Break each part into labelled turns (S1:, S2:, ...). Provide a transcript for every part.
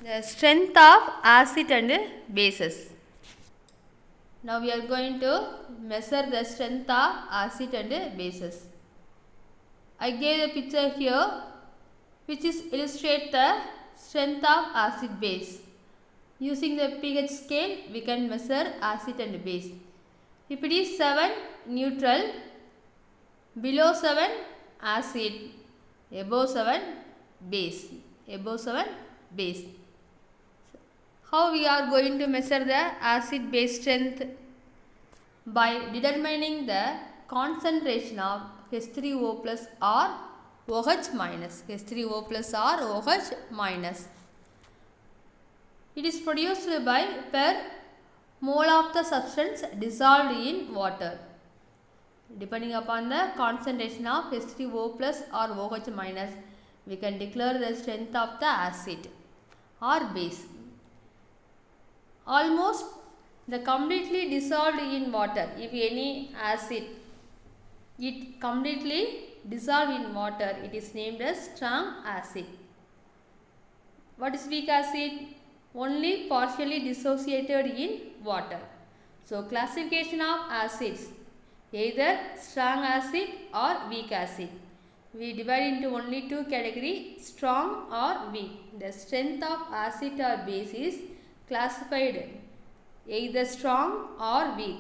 S1: The strength of acid and bases. Now we are going to measure the strength of acid and bases. I gave a picture here which is illustrate the strength of acid base. Using the pH scale we can measure acid and base. If it is 7 neutral, below 7 acid, above 7 base, above 7 base. How we are going to measure the acid base strength? By determining the concentration of H3O plus or OH minus. H3O plus or OH minus. It is produced by per mole of the substance dissolved in water. Depending upon the concentration of H3O plus or OH minus, we can declare the strength of the acid or base. Almost the completely dissolved in water. If any acid it completely dissolved in water, it is named as strong acid. What is weak acid? Only partially dissociated in water. So classification of acids, either strong acid or weak acid. We divide into only two categories, strong or weak. The strength of acid or base is classified either strong or weak.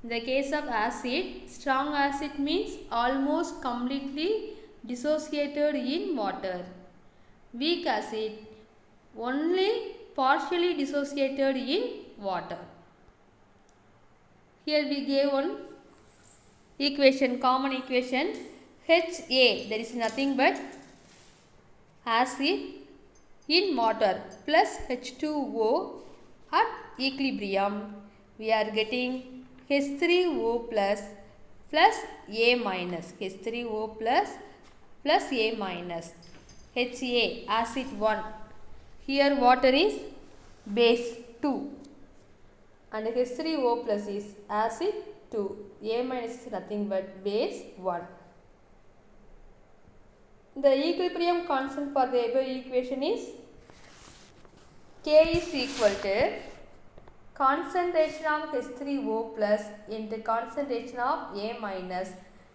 S1: In the case of acid, strong acid means almost completely dissociated in water. Weak acid only partially dissociated in water. Here we gave one equation, common equation, HA, that is nothing but acid in water plus H2O at equilibrium. We are getting H3O plus A minus, H3O plus A minus, HA acid 1. Here water is base 2 and H3O plus is acid 2. A minus is nothing but base 1. The equilibrium constant for the above equation is K is equal to concentration of H3O plus into concentration of A minus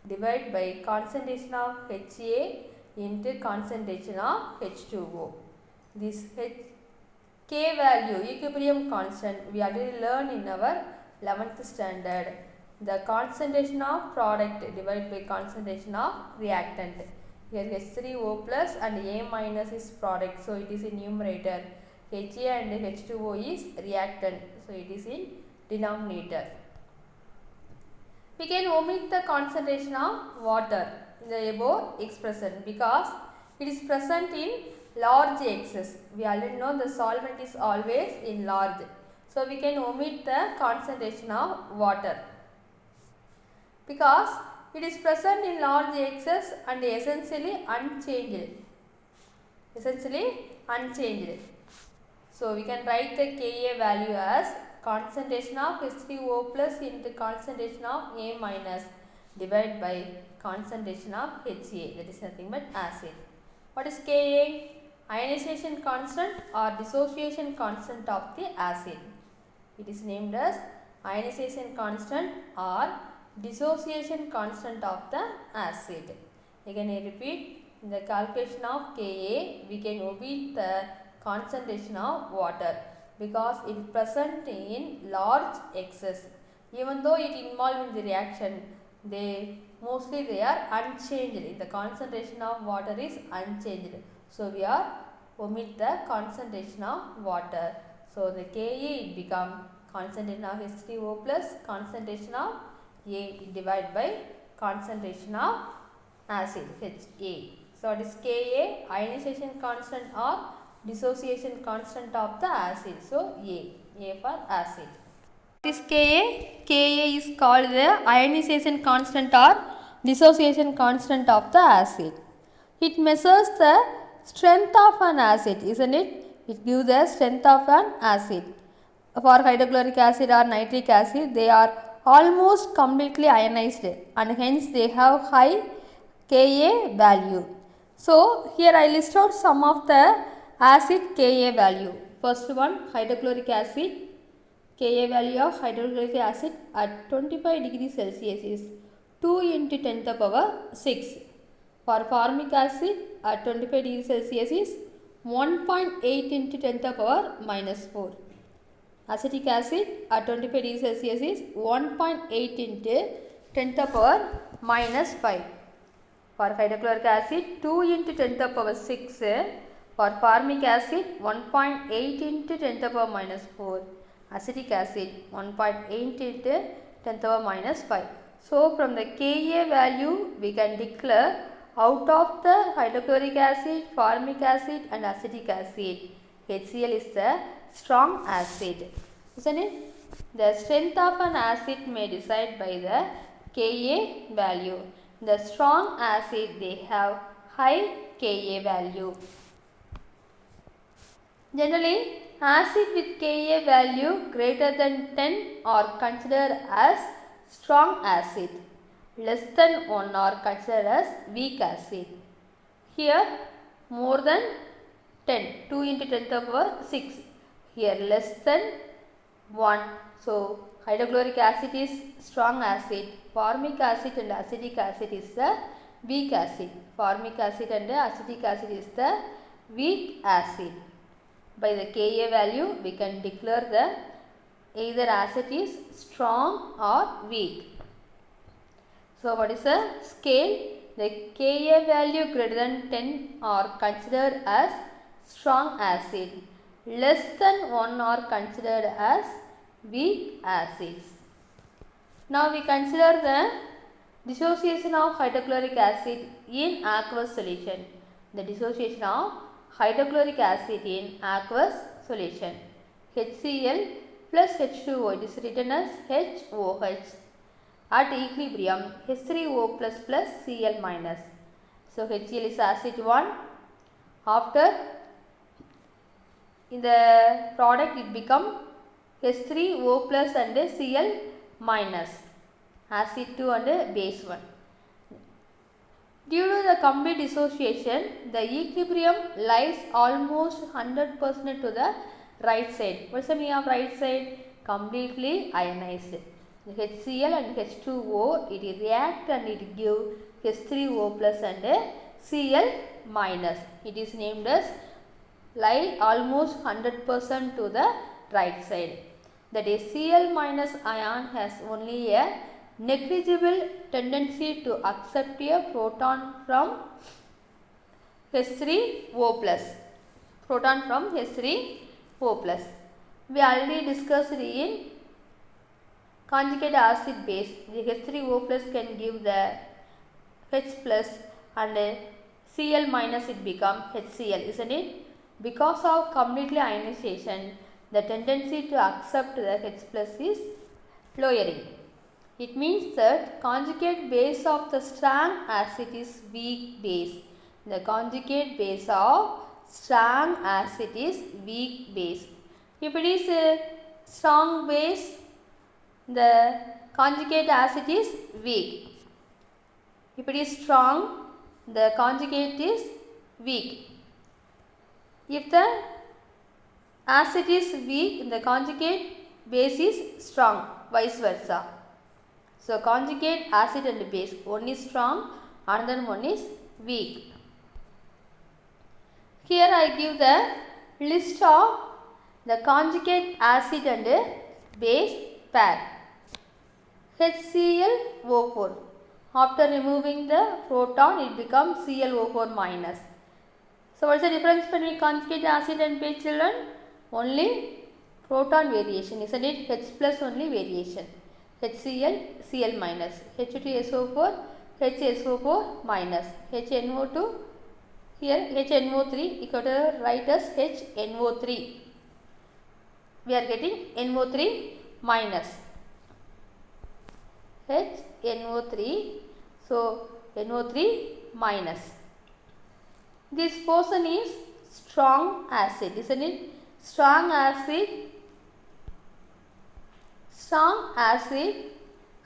S1: divided by concentration of HA into concentration of H2O. This K value, equilibrium constant, we already learned in our 11th standard. The concentration of product divided by concentration of reactant. Here H3O plus and A minus is product, so it is in numerator. HA and H2O is reactant, so it is in denominator. We can omit the concentration of water in the above expression because it is present in large excess. We already know the solvent is always in large, so we can omit the concentration of water because it is present in large excess and essentially unchanged. So we can write the Ka value as concentration of H3O plus into concentration of A minus divided by concentration of HA, that is nothing but acid. What is Ka? Ionization constant or dissociation constant of the acid. It is named as ionization constant or dissociation constant of the acid. Again I repeat, in the calculation of Ka, we can omit the concentration of water because it is present in large excess. Even though it involved in the reaction, they are unchanged. The concentration of water is unchanged. So we are omit the concentration of water. So the Ka it become concentration of H3O plus concentration of A divided by concentration of acid HA. So it is Ka, ionization constant or dissociation constant of the acid. So A for acid. This Ka is called the ionization constant or dissociation constant of the acid. It measures the strength of an acid, isn't it? It gives the strength of an acid. For hydrochloric acid or nitric acid, they are almost completely ionized and hence they have high Ka value. So here I list out some of the acid Ka value. First one, hydrochloric acid. Ka value of hydrochloric acid at 25 degrees Celsius is 2 into 10 to the power 6. For formic acid at 25 degrees Celsius is 1.8 into 10 to the power minus 4. Acetic acid at 25 degrees Celsius is 1.8 into 10 to the power minus 5. For hydrochloric acid 2 into 10 to the power 6. For formic acid 1.8 into 10 to the power minus 4. Acetic acid 1.8 into 10 to the power minus 5. So from the Ka value we can declare out of the hydrochloric acid, formic acid and acetic acid, HCl is the strong acid, isn't it? The strength of an acid may decide by the Ka value. The strong acid they have high Ka value. Generally, acid with Ka value greater than 10 are considered as strong acid. Less than 1 are considered as weak acid. Here more than 10, 2 into 10 to the power 6. Here less than 1. So hydrochloric acid is strong acid. Formic acid and acetic acid is the weak acid. Formic acid and acetic acid is the weak acid. By the Ka value we can declare the either acid is strong or weak. So what is the scale? The Ka value greater than 10 are considered as strong acid. Less than 1 are considered as weak acids. Now we consider the dissociation of hydrochloric acid in aqueous solution. The dissociation of hydrochloric acid in aqueous solution. HCl plus H2O, it is written as HOH. At equilibrium, H3O plus plus Cl minus. So HCl is acid 1. After in the product it become H3O plus and Cl minus. Acid 2 and base 1. Due to the complete dissociation, the equilibrium lies almost 100% to the right side. What is the meaning of right side? Completely ionized. The HCl and H2O, it react and it give H3O plus and Cl minus. It is named as lie almost 100% to the right side. That is Cl minus ion has only a negligible tendency to accept a proton from H3O plus. Proton from H3O plus. We already discussed in conjugate acid base. The H3O plus can give the H plus and Cl minus it become HCl, isn't it? Because of completely ionization, the tendency to accept the H plus is lowering. It means that conjugate base of the strong acid is weak base. The conjugate base of strong acid is weak base. If it is a strong base, the conjugate acid is weak. If it is strong, the conjugate is weak. If the acid is weak, the conjugate base is strong, vice versa. So conjugate acid and base, one is strong, another one is weak. Here I give the list of the conjugate acid and base pair. HClO4. After removing the proton, it becomes ClO4 minus. So what is the difference between conjugate acid and base, children? Only proton variation, isn't it? H plus only variation. HCl, Cl minus. H2SO4, HSO4 minus. HNO2, here HNO3, equal to write as HNO3. We are getting NO3 minus. HNO3, so NO3 minus. This portion is strong acid, isn't it? Strong acid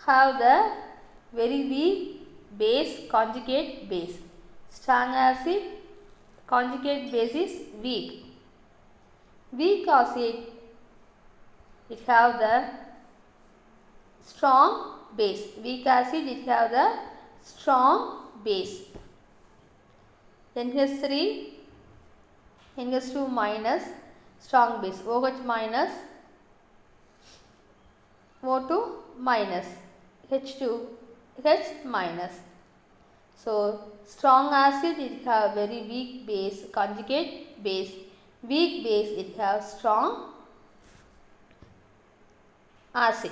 S1: have the very weak base, conjugate base. Strong acid conjugate base is weak. Weak acid, it have the strong base. Weak acid, it have the strong base. NH3, NH2 minus, strong base. OH minus, O2 minus, H2, H minus. So, strong acid, it have very weak base, conjugate base. Weak base, it have strong acid.